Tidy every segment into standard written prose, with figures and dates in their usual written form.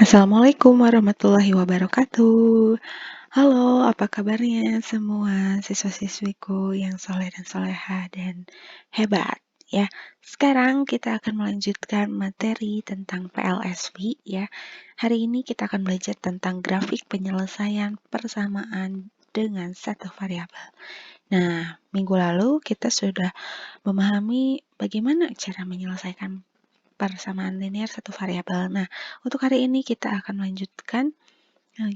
Assalamualaikum warahmatullahi wabarakatuh. Halo, apa kabarnya semua siswa-siswiku yang soleh dan soleha dan hebat ya. Sekarang kita akan melanjutkan materi tentang PLSV ya. Hari ini kita akan belajar tentang grafik penyelesaian persamaan dengan satu variabel. Nah, minggu lalu kita sudah memahami bagaimana cara menyelesaikan persamaan linear satu variabel. Nah, untuk hari ini kita akan melanjutkan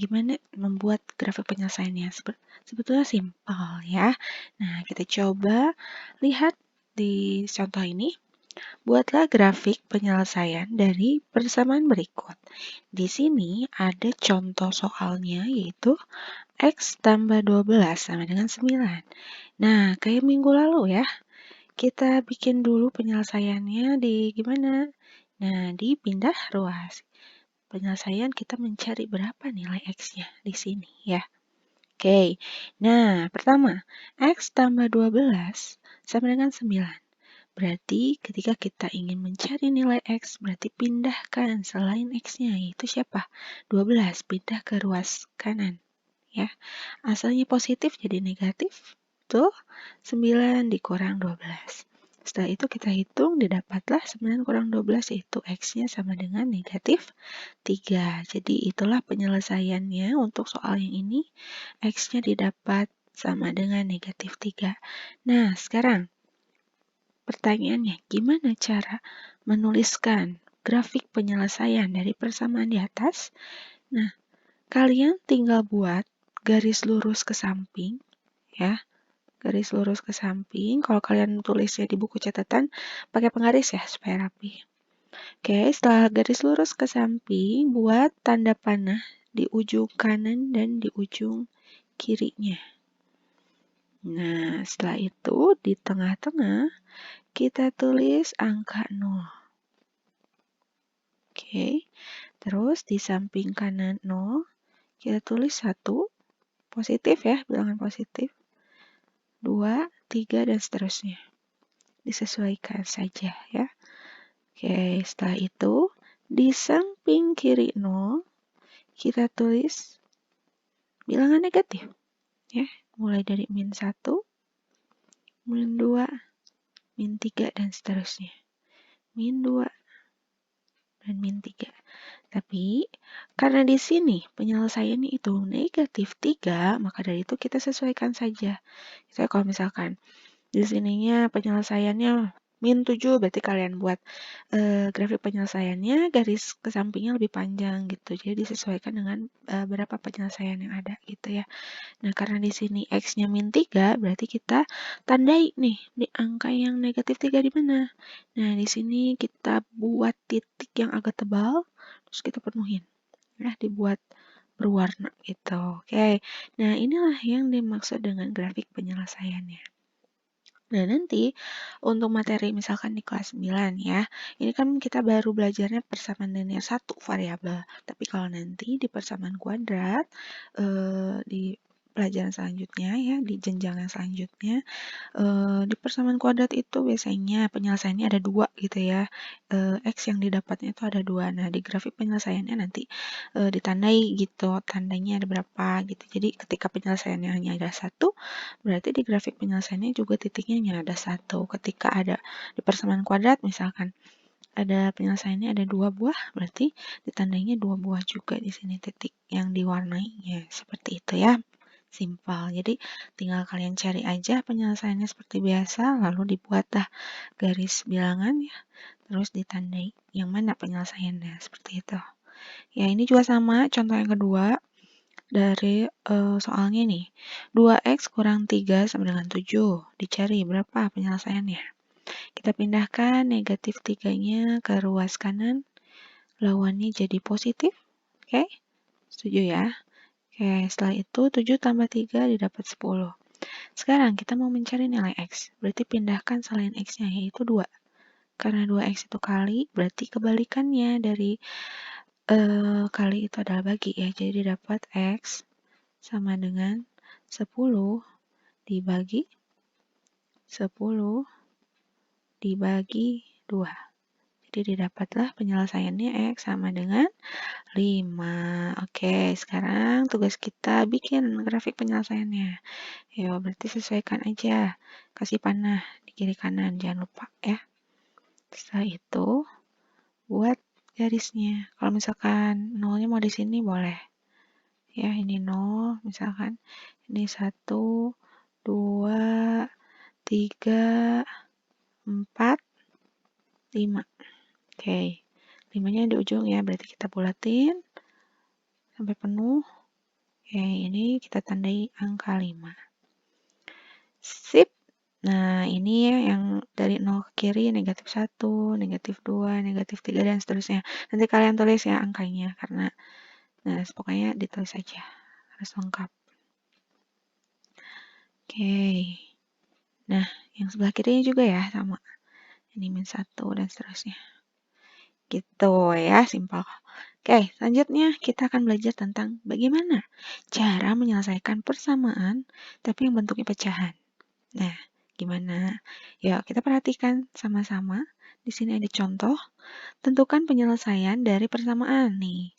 gimana membuat grafik penyelesaiannya. Sebetulnya simpel ya. Nah, kita coba lihat di contoh ini. Buatlah grafik penyelesaian dari persamaan berikut. Di sini ada contoh soalnya yaitu X tambah 12 sama dengan 9. Nah, kayak minggu lalu ya. Kita bikin dulu penyelesaiannya di gimana? Nah, di pindah ruas. Penyelesaian kita mencari berapa nilai X-nya di sini ya. Oke, nah pertama, X tambah 12 sama dengan 9. Berarti ketika kita ingin mencari nilai X, berarti pindahkan selain X-nya, yaitu siapa? 12, pindah ke ruas kanan. Ya, asalnya positif jadi negatif. Tuh, 9 dikurang 12. Setelah itu kita hitung, didapatlah 9 kurang 12 yaitu X-nya sama dengan negatif 3. Jadi itulah penyelesaiannya untuk soal yang ini. X-nya didapat sama dengan negatif 3. Nah, sekarang pertanyaannya, gimana cara menuliskan grafik penyelesaian dari persamaan di atas? Nah, kalian tinggal buat garis lurus ke samping, ya. Garis lurus ke samping. Kalau kalian tulisnya di buku catatan, pakai penggaris ya, supaya rapi. Oke, setelah garis lurus ke samping, buat tanda panah di ujung kanan dan di ujung kirinya. Nah, setelah itu di tengah-tengah, kita tulis angka 0. Oke, terus di samping kanan 0, kita tulis 1, positif ya, bilangan positif. 2, 3, dan seterusnya. Disesuaikan saja ya. Oke, setelah itu di samping kiri 0 kita tulis bilangan negatif ya, mulai dari -1, -2, -3, dan seterusnya. -2 dan -3. Tapi karena di sini penyelesaiannya itu negatif 3, maka dari itu kita sesuaikan saja. Saya kalau misalkan di sininya penyelesaiannya -7, berarti kalian buat grafik penyelesaiannya garis ke sampingnya lebih panjang gitu. Jadi disesuaikan dengan berapa penyelesaian yang ada gitu ya. Nah, karena di sini X-nya -3, berarti kita tandai nih di angka yang negatif 3 di mana. Nah, di sini kita buat titik yang agak tebal, terus kita penuhin. Nah, dibuat berwarna gitu. Oke. Nah, inilah yang dimaksud dengan grafik penyelesaiannya. Nah, nanti untuk materi misalkan di kelas 9 ya, ini kan kita baru belajarnya persamaan linear satu variabel. Tapi kalau nanti di persamaan kuadrat, di pelajaran selanjutnya ya, di jenjang yang selanjutnya, di persamaan kuadrat itu biasanya penyelesaiannya ada 2 gitu ya. X yang didapatnya itu ada 2. Nah, di grafik penyelesaiannya nanti ditandai gitu, tandanya ada berapa gitu. Jadi ketika penyelesaiannya hanya ada 1, berarti di grafik penyelesaiannya juga titiknya hanya ada 1. Ketika ada di persamaan kuadrat misalkan ada penyelesaiannya ada 2 buah, berarti ditandainya 2 buah juga di sini titik yang diwarnainya. Seperti itu ya. Simpel. Jadi tinggal kalian cari aja penyelesaiannya seperti biasa, lalu dibuatlah garis bilangan ya, terus ditandai yang mana penyelesaiannya seperti itu. Ya, ini juga sama contoh yang kedua dari soalnya nih. 2x kurang 3 sama dengan 7. Dicari berapa penyelesaiannya. Kita pindahkan negatif 3-nya ke ruas kanan. Lawannya jadi positif. Oke? Setuju ya? Oke, setelah itu 7 tambah 3 didapat 10. Sekarang kita mau mencari nilai X. Berarti pindahkan selain X-nya yaitu 2. Karena 2X itu kali, berarti kebalikannya dari kali itu adalah bagi ya. Jadi dapat X sama dengan 10 dibagi 10 dibagi 2. Jadi didapatlah penyelesaiannya X sama dengan 5. Oke, sekarang tugas kita bikin grafik penyelesaiannya. Ya, berarti sesuaikan aja. Kasih panah di kiri kanan, jangan lupa ya. Setelah itu, buat garisnya. Kalau misalkan nolnya mau di sini boleh. Ya, ini 0, misalkan. Ini 1, 2, 3, 4, 5. Oke, 5-nya di ujung ya, berarti kita bulatin sampai penuh. Oke, ini kita tandai angka 5. Sip. Nah, ini ya yang dari 0 ke kiri, negatif 1, negatif 2, negatif 3, dan seterusnya. Nanti kalian tulis ya angkanya, karena nah pokoknya ditulis aja, harus lengkap. Oke. Nah, yang sebelah kirinya juga ya, sama. Ini min 1, dan seterusnya. Gitu ya, simpel. Oke, selanjutnya kita akan belajar tentang bagaimana cara menyelesaikan persamaan, tapi yang bentuknya pecahan. Nah, gimana? Yuk, kita perhatikan sama-sama. Di sini ada contoh. Tentukan penyelesaian dari persamaan nih.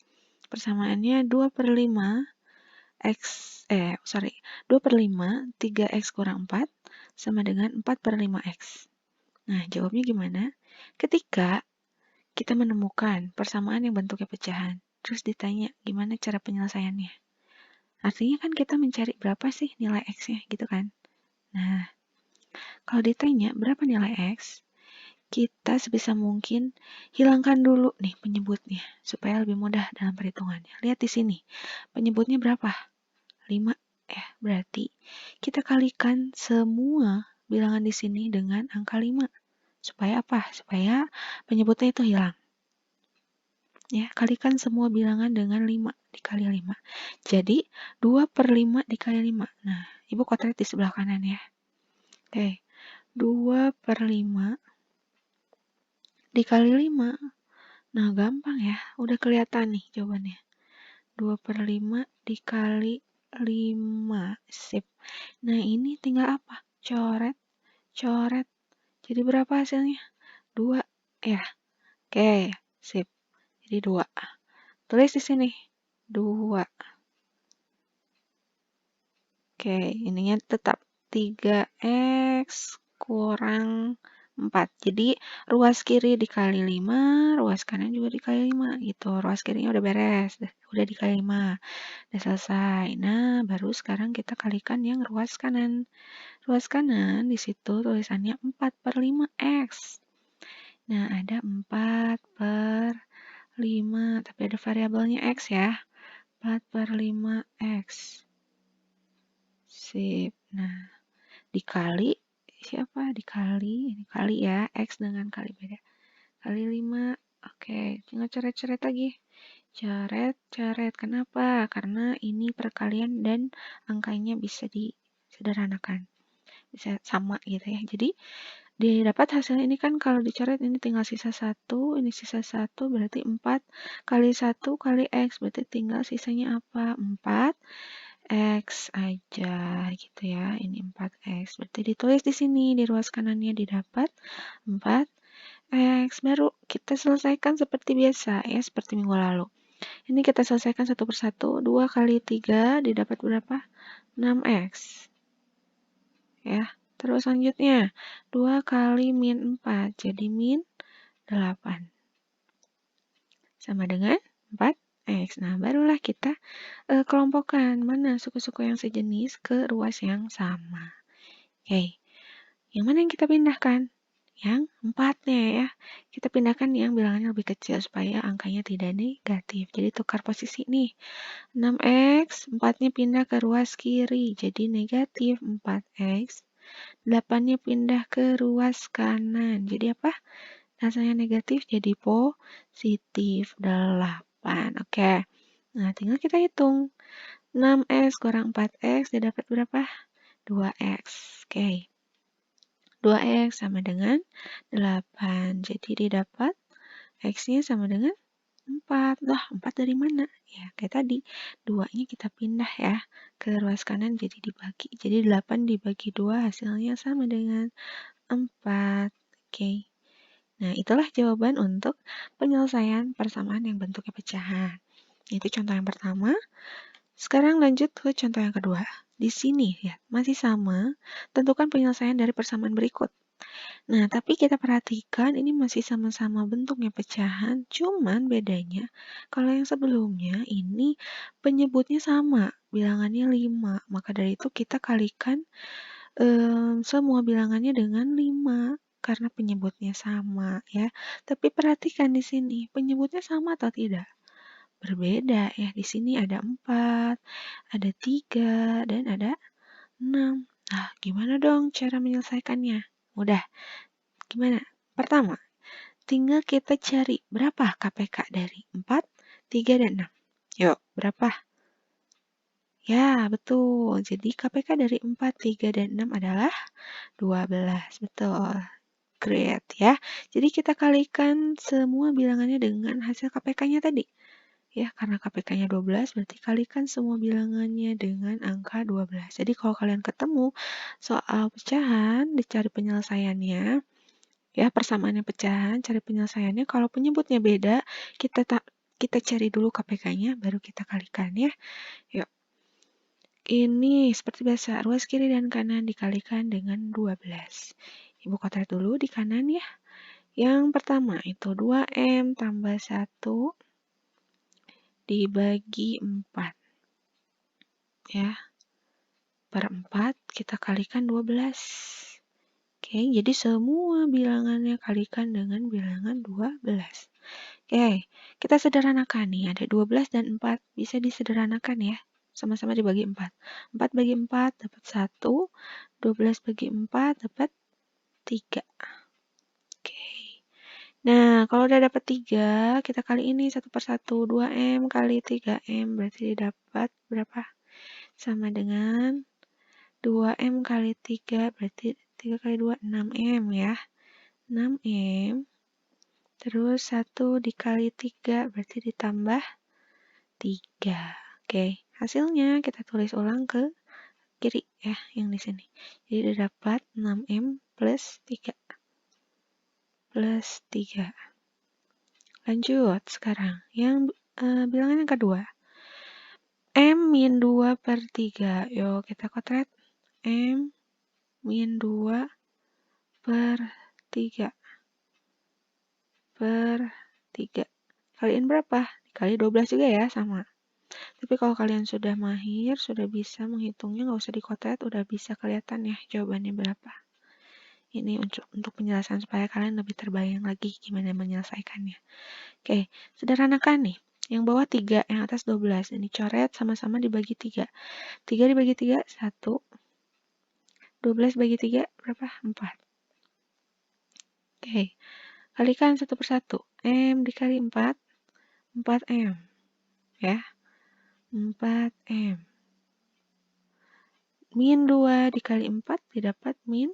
Persamaannya 2/5 2/5 3x kurang 4 sama dengan 4/5x. Nah, jawabnya gimana? Ketika kita menemukan persamaan yang bentuknya pecahan, terus ditanya gimana cara penyelesaiannya. Artinya kan kita mencari berapa sih nilai x-nya gitu kan. Nah, kalau ditanya berapa nilai x, kita sebisa mungkin hilangkan dulu nih penyebutnya supaya lebih mudah dalam perhitungannya. Lihat di sini, penyebutnya berapa? 5 ya, berarti kita kalikan semua bilangan di sini dengan angka 5. Supaya apa? Supaya penyebutnya itu hilang. Ya, kalikan semua bilangan dengan 5 dikali 5. Jadi, 2/5 dikali 5. Nah, Ibu kotak di sebelah kanan ya. Oke, 2/5 dikali 5. Nah, gampang ya. Udah kelihatan nih jawabannya. 2/5 dikali 5. Sip. Nah, ini tinggal apa? Coret, coret. Jadi berapa hasilnya? 2 ya. Oke, sip. Jadi 2. Tulis di sini. 2. Oke, ininya tetap 3x kurang 4. Jadi, ruas kiri dikali 5, ruas kanan juga dikali 5 gitu. Ruas kirinya udah beres, udah dikali 5. Udah selesai. Nah, baru sekarang kita kalikan yang ruas kanan. Ruas kanan di situ tulisannya 4/5x. Nah, ada 4/5, tapi ada variabelnya x ya. 4/5x. Sip. Nah, dikali siapa? Dikali ya, x dengan kali beda. Kali 5. Oke, tinggal coret-coret lagi. Coret-coret. Kenapa? Karena ini perkalian dan angkanya bisa disederhanakan. Bisa sama gitu ya. Jadi, didapat hasilnya ini kan kalau dicoret ini tinggal sisa 1, ini sisa 1, berarti 4 kali 1 kali x, berarti tinggal sisanya apa? 4 X aja gitu ya. Ini 4X. Berarti ditulis di sini di ruas kanannya didapat 4X. Baru kita selesaikan seperti biasa ya, seperti minggu lalu. Ini kita selesaikan satu persatu. 2 kali 3 didapat berapa? 6X. Ya. Terus selanjutnya 2 kali min 4 jadi min 8. Sama dengan 4X. Nah, barulah kita kelompokkan mana suku-suku yang sejenis ke ruas yang sama. Oke, yang mana yang kita pindahkan? Yang 4-nya ya. Kita pindahkan yang bilangannya lebih kecil supaya angkanya tidak negatif. Jadi tukar posisi nih. 6x, 4-nya pindah ke ruas kiri. Jadi negatif 4x. 8-nya pindah ke ruas kanan. Jadi apa? Hasilnya negatif jadi positif 8. Oke. Nah, tinggal kita hitung. 6x kurang 4x didapat berapa? 2x. Oke. 2x sama dengan 8. Jadi didapat x-nya sama dengan 4. Loh, 4 dari mana? Ya, kayak tadi. 2-nya kita pindah ya ke ruas kanan jadi dibagi. Jadi 8 dibagi 2 hasilnya sama dengan 4. Oke. Nah, itulah jawaban untuk penyelesaian persamaan yang bentuknya pecahan. Itu contoh yang pertama. Sekarang lanjut ke contoh yang kedua. Di sini ya, masih sama, tentukan penyelesaian dari persamaan berikut. Nah, tapi kita perhatikan ini masih sama-sama bentuknya pecahan, cuman bedanya kalau yang sebelumnya ini penyebutnya sama, bilangannya 5. Maka dari itu kita kalikan semua bilangannya dengan 5 karena penyebutnya sama ya. Tapi perhatikan di sini, penyebutnya sama atau tidak? Berbeda ya. Di sini ada 4, ada 3, dan ada 6. Nah, gimana dong cara menyelesaikannya? Mudah. Gimana? Pertama, tinggal kita cari berapa KPK dari 4, 3, dan 6. Yuk, berapa? Ya, betul. Jadi KPK dari 4, 3, dan 6 adalah 12. Betul. Great ya. Jadi kita kalikan semua bilangannya dengan hasil KPK-nya tadi. Ya, karena KPK-nya 12, berarti kalikan semua bilangannya dengan angka 12. Jadi kalau kalian ketemu soal pecahan, dicari penyelesaiannya, ya persamaannya pecahan, cari penyelesaiannya. Kalau penyebutnya beda, kita cari dulu KPK-nya, baru kita kalikan ya. Yuk. Ini seperti biasa, ruas kiri dan kanan dikalikan dengan 12. Ibu kotak dulu di kanan ya. Yang pertama itu 2M tambah 1 dibagi 4. Ya, per 4 kita kalikan 12. Oke, jadi semua bilangannya kalikan dengan bilangan 12. Oke, kita sederhanakan nih, ada 12 dan 4. Bisa disederhanakan ya, sama-sama dibagi 4. 4 bagi 4 dapat 1, 12 bagi 4 dapat 3. Oke. Nah, kalau udah dapat 3, kita kali ini 1 per 1. 2M kali 3M berarti dapat berapa? Sama dengan 2M kali 3 berarti 3 kali 2, 6M ya. 6M. Terus 1 dikali 3 berarti ditambah 3. Oke, hasilnya kita tulis ulang ke kiri ya, yang di sini. Jadi dapat 6M plus 3. Plus 3. Lanjut sekarang. Yang bilangan yang kedua. M min 2 per 3. Yuk kita kotret. M min 2 per 3. Per 3. Kaliin berapa? Dikali 12 juga ya, sama. Tapi kalau kalian sudah mahir, sudah bisa menghitungnya, nggak usah dikotret, udah bisa kelihatan ya jawabannya berapa. Ini untuk penjelasan supaya kalian lebih terbayang lagi gimana menyelesaikannya. Oke, sederhanakan nih. Yang bawah 3, yang atas 12. Ini coret sama-sama dibagi 3. 3 dibagi 3, 1. 12 bagi 3, berapa? 4. Oke, kalikan 1 per 1. M dikali 4, 4M. Ya, 4M. Min 2 dikali 4 didapat min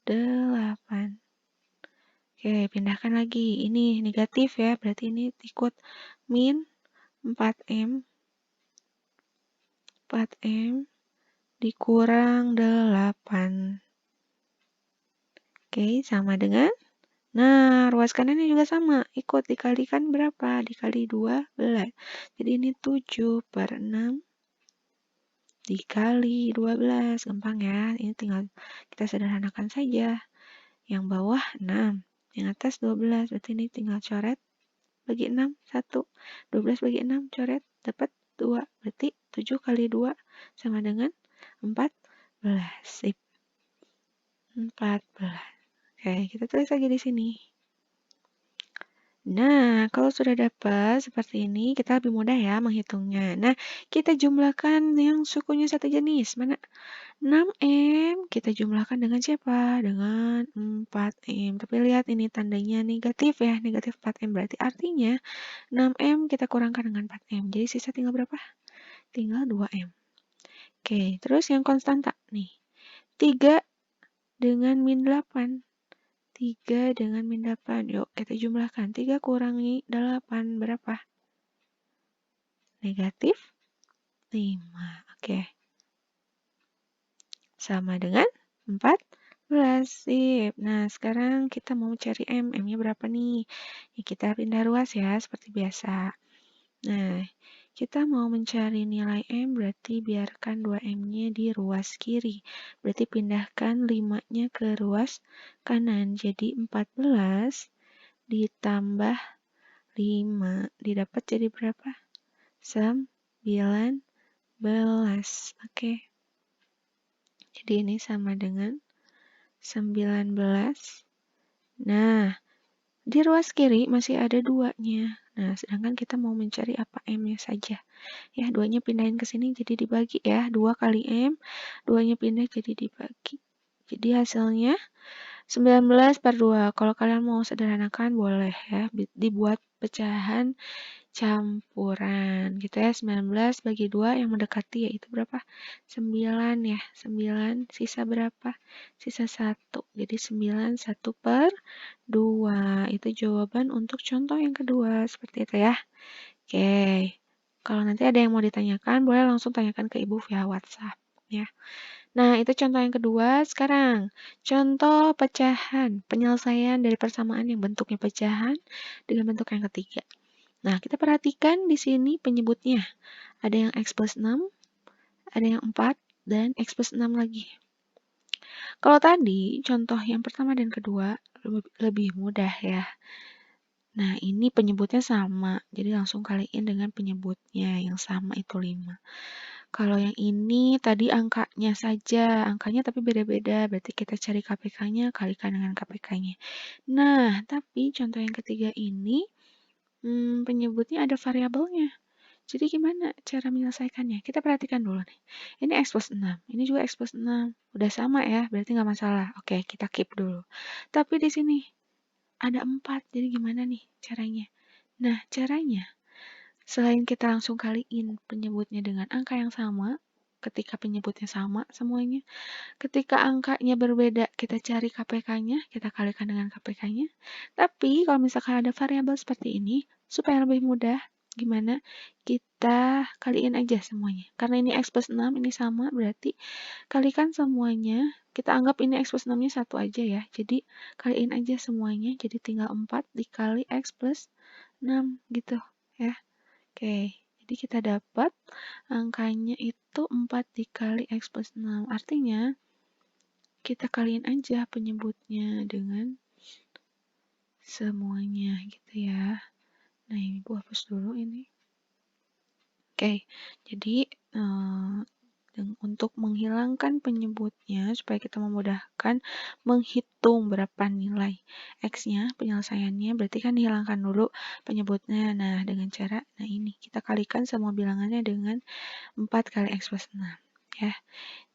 8. Oke, pindahkan lagi. Ini negatif ya, berarti ini ikut min 4M. 4M dikurang 8. Oke, sama dengan, nah ruas kanannya juga sama, ikut dikalikan berapa? Dikali 12. Jadi ini 7 per 6 dikali 12. Gampang ya, ini tinggal kita sederhanakan saja. Yang bawah 6, yang atas 12, berarti ini tinggal coret bagi 6, 1. 12 bagi 6, coret, dapat 2. Berarti 7 kali 2 sama dengan 14. Sip. 14. Oke, kita tulis lagi di sini. Nah, kalau sudah dapat seperti ini, kita lebih mudah ya menghitungnya. Nah, kita jumlahkan yang sukunya satu jenis. Mana? 6M kita jumlahkan dengan siapa? Dengan 4M. Tapi lihat ini tandanya negatif ya, negatif 4M. Berarti artinya 6M kita kurangkan dengan 4M. Jadi sisa tinggal berapa? Tinggal 2M. Oke, terus yang konstanta nih. 3 dengan min 8. 3 dengan min 8. Yuk, kita jumlahkan. 3 kurangi 8 berapa? Negatif 5. Oke. Sama dengan 14. 14, sip. Nah, sekarang kita mau cari M. M-nya berapa nih? Ya, kita pindah ruas ya, seperti biasa. Nah, kita mau mencari nilai M, berarti biarkan 2M-nya di ruas kiri. Berarti pindahkan 5-nya ke ruas kanan. Jadi 14 ditambah 5. Didapat jadi berapa? 19. Oke. Jadi ini sama dengan 19. Nah, di ruas kiri masih ada 2-nya. Nah, sedangkan kita mau mencari apa M-nya saja. Ya, 2-nya pindahin ke sini jadi dibagi ya. 2 kali M, 2-nya pindah jadi dibagi. Jadi hasilnya 19 per 2. Kalau kalian mau sederhanakan boleh ya. Dibuat pecahan campuran gitu ya. 19 bagi 2 yang mendekati yaitu berapa? 9 ya. 9 sisa berapa? Sisa 1. Jadi 9 1 per 2. Itu jawaban untuk contoh yang kedua. Seperti itu ya. Oke. Kalau nanti ada yang mau ditanyakan, boleh langsung tanyakan ke Ibu via WhatsApp ya. Nah, itu contoh yang kedua. Sekarang, contoh pecahan, penyelesaian dari persamaan yang bentuknya pecahan dengan bentuk yang ketiga. Nah, kita perhatikan di sini penyebutnya. Ada yang X plus 6, ada yang 4, dan X plus 6 lagi. Kalau tadi, contoh yang pertama dan kedua lebih mudah ya. Nah, ini penyebutnya sama. Jadi langsung kaliin dengan penyebutnya yang sama itu 5. Kalau yang ini tadi angkanya saja. Angkanya tapi beda-beda. Berarti kita cari KPK-nya, kalikan dengan KPK-nya. Nah, tapi contoh yang ketiga ini penyebutnya ada variabelnya. Jadi gimana cara menyelesaikannya? Kita perhatikan dulu nih. Ini X plus 6. Ini juga X plus 6. Udah sama ya, berarti nggak masalah. Oke, kita keep dulu. Tapi di sini ada 4. Jadi gimana nih caranya? Nah, caranya selain kita langsung kaliin penyebutnya dengan angka yang sama, ketika penyebutnya sama semuanya, ketika angkanya berbeda, kita cari KPK-nya, kita kalikan dengan KPK-nya. Tapi kalau misalkan ada variabel seperti ini, supaya lebih mudah, gimana? Kita kaliin aja semuanya. Karena ini X plus 6, ini sama, berarti kalikan semuanya. Kita anggap ini X plus 6-nya 1 aja ya. Jadi, kaliin aja semuanya. Jadi, tinggal 4 dikali X plus 6 gitu ya. Oke, jadi kita dapat angkanya itu 4 dikali X plus 6. Artinya, kita kaliin aja penyebutnya dengan semuanya gitu ya. Nah, ini Bu hapus dulu ini. Oke, jadi untuk menghilangkan penyebutnya supaya kita memudahkan menghitung berapa nilai X-nya, penyelesaiannya, berarti kan dihilangkan dulu penyebutnya. Nah, dengan cara, nah ini, kita kalikan semua bilangannya dengan 4 kali X plus 6 ya.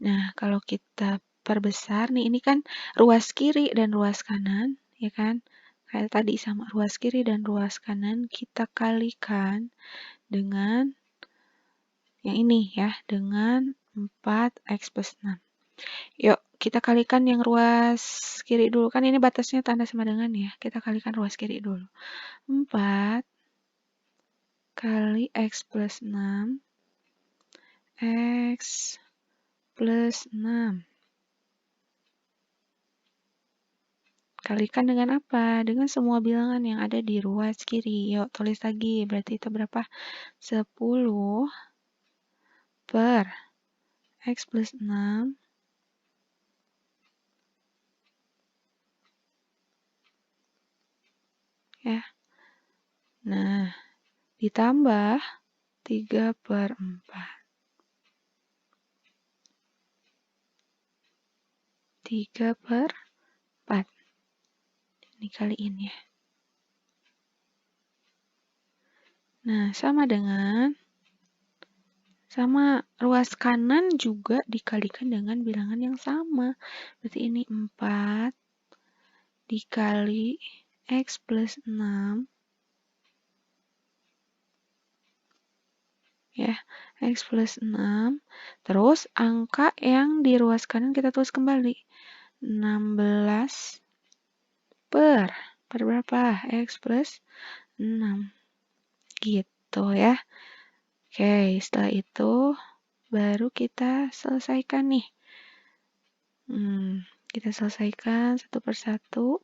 Nah, kalau kita perbesar nih, ini kan ruas kiri dan ruas kanan, ya kan? Kayak tadi sama ruas kiri dan ruas kanan, kita kalikan dengan yang ini ya, dengan 4X plus 6. Yuk, kita kalikan yang ruas kiri dulu. Kan ini batasnya tanda sama dengan ya. Kita kalikan ruas kiri dulu. 4 kali X plus 6. X plus 6. Kalikan dengan apa? Dengan semua bilangan yang ada di ruas kiri. Yuk, tulis lagi. Berarti itu berapa? 10 per X plus 6 ya. Nah, ditambah 3 per 4. 3 per 4. Ini kaliin ya. Nah, sama dengan ruas kanan juga dikalikan dengan bilangan yang sama. Berarti ini 4 dikali X plus 6 ya, X plus 6. Terus angka yang di ruas kanan kita tulis kembali. 16 per berapa? X plus 6. Gitu ya. Oke, setelah itu baru kita selesaikan nih. Kita selesaikan satu persatu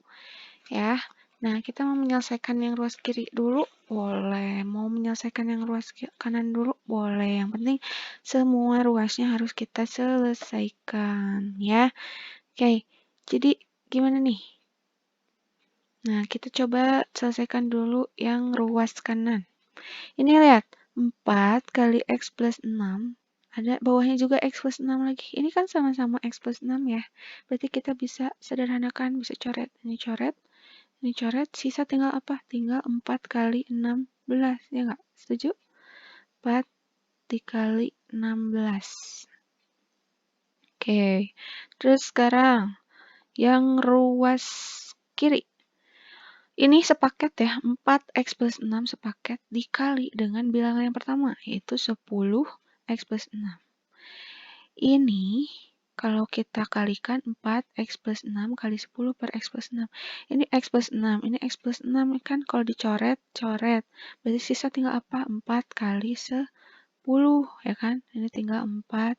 ya. Nah, kita mau menyelesaikan yang ruas kiri dulu, boleh. Mau menyelesaikan yang ruas kanan dulu, boleh. Yang penting semua ruasnya harus kita selesaikan ya. Oke, jadi gimana nih? Nah, kita coba selesaikan dulu yang ruas kanan. Ini lihat, 4 kali X plus 6. Ada bawahnya juga X plus 6 lagi. Ini kan sama-sama X plus 6 ya. Berarti kita bisa sederhanakan, bisa coret. Ini coret. Ini coret, sisa tinggal apa? Tinggal 4 kali 16, ya nggak? Setuju? 4 dikali 16. Oke, terus sekarang yang ruas kiri. Ini sepaket ya, 4x plus 6 sepaket dikali dengan bilangan yang pertama, yaitu 10x plus 6. Ini kalau kita kalikan 4x plus 6 kali 10 per x plus 6. Ini x plus 6, ini x plus 6 kan kalau dicoret, coret. Berarti sisa tinggal apa? 4 kali 10, ya kan? Ini tinggal 4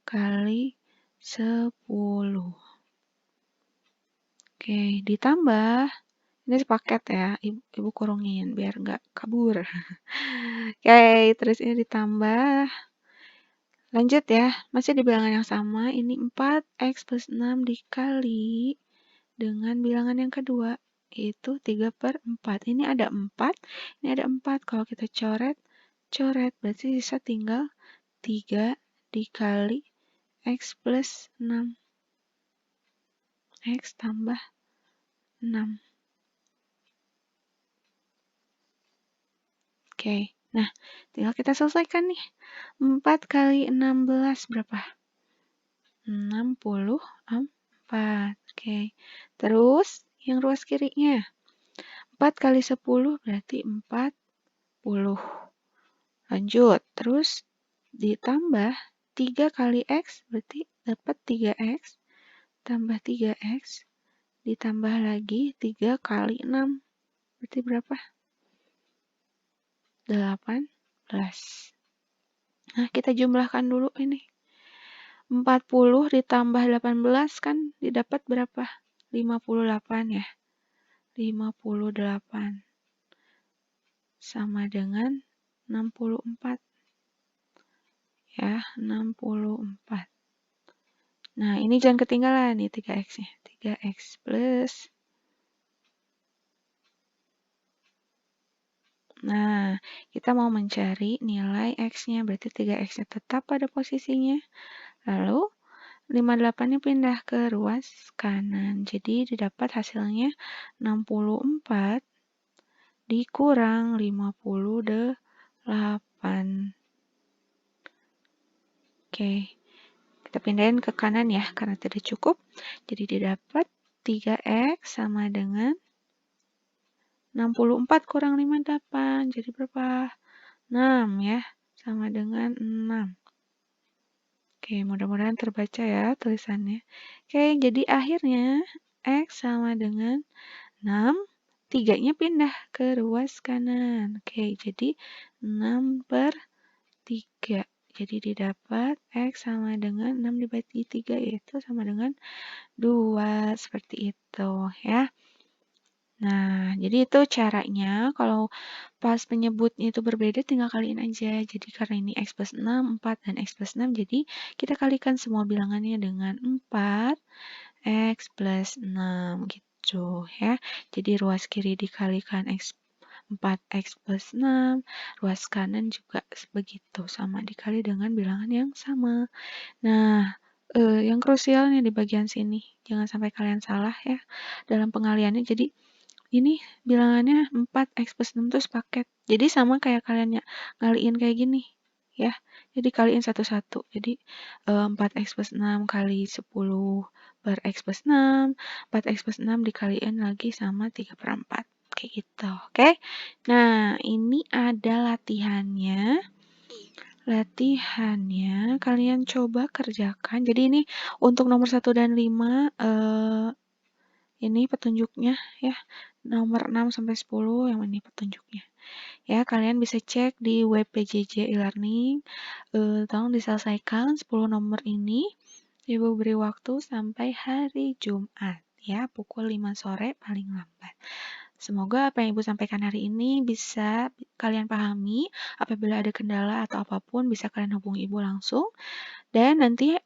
kali 10. Oke, ditambah. Ini sepaket ya, ibu kurungin biar nggak kabur. Oke, terus ini ditambah. Lanjut ya, masih di bilangan yang sama. Ini 4x plus 6 dikali dengan bilangan yang kedua, yaitu 3 per 4. Ini ada 4, ini ada 4. Kalau kita coret, coret. Berarti sisa tinggal 3 dikali x plus 6. X tambah 6. Oke, nah tinggal kita selesaikan nih. 4 kali 16 berapa? 64. Oke, terus yang ruas kirinya. 4 kali 10 berarti 40. Lanjut, terus ditambah 3 kali X berarti dapat 3X. Tambah 3X. Ditambah lagi 3 kali 6. Berarti berapa? 18. Nah, kita jumlahkan dulu ini. 40 ditambah 18 kan didapat berapa? 58 ya. 58 sama dengan 64 ya, 64. Nah, ini jangan ketinggalan nih 3x-nya. 3x plus. Nah, kita mau mencari nilai x-nya, berarti 3x-nya tetap pada posisinya. Lalu 58-nya pindah ke ruas kanan. Jadi didapat hasilnya 64 dikurang 58. Oke, kita pindahin ke kanan ya, karena tidak cukup. Jadi didapat 3x sama dengan 64 kurang 58. Jadi berapa? 6 ya, sama dengan 6. Oke, mudah-mudahan terbaca ya tulisannya. Oke, jadi akhirnya x sama dengan 6. 3-nya pindah ke ruas kanan. Oke, jadi 6 per 3. Jadi didapat X sama dengan 6 dibagi 3, yaitu sama dengan 2. Seperti itu ya. Nah, jadi itu caranya. Kalau pas penyebutnya itu berbeda, tinggal kaliin aja. Jadi karena ini X plus 6, 4, dan X plus 6, jadi kita kalikan semua bilangannya dengan 4, X plus 6 gitu ya. Jadi ruas kiri dikalikan 4x plus 6, ruas kanan juga begitu, sama dikali dengan bilangan yang sama. Nah, yang krusial nih di bagian sini, jangan sampai kalian salah ya dalam pengaliannya. Jadi ini bilangannya 4x plus 6 itu sepaket. Jadi sama kayak kalian ngaliin kayak gini ya. Jadi kaliin satu-satu. Jadi 4x plus 6 kali 10 per x plus 6. 4x plus 6 dikaliin lagi sama 3 per 4. Kayak gitu. Oke. Nah, ini ada latihannya. Latihannya kalian coba kerjakan. Jadi ini untuk nomor 1 dan 5 ini petunjuknya ya. Nomor 6 sampai 10 yang ini petunjuknya. Ya, kalian bisa cek di web PJJ e-learning. Tolong diselesaikan 10 nomor ini. Ibu beri waktu sampai hari Jumat ya, pukul 5 sore paling lambat. Semoga apa yang Ibu sampaikan hari ini bisa kalian pahami. Apabila ada kendala atau apapun bisa kalian hubungi Ibu langsung. Dan nanti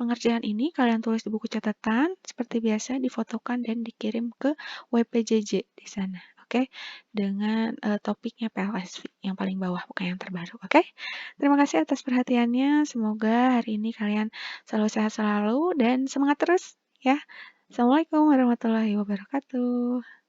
pengerjaan ini kalian tulis di buku catatan seperti biasa, difotokan dan dikirim ke WPJJ di sana. Oke, dengan topiknya PLSV yang paling bawah, bukan yang terbaru. Oke, terima kasih atas perhatiannya. Semoga hari ini kalian selalu sehat selalu dan semangat terus ya. Assalamualaikum warahmatullahi wabarakatuh.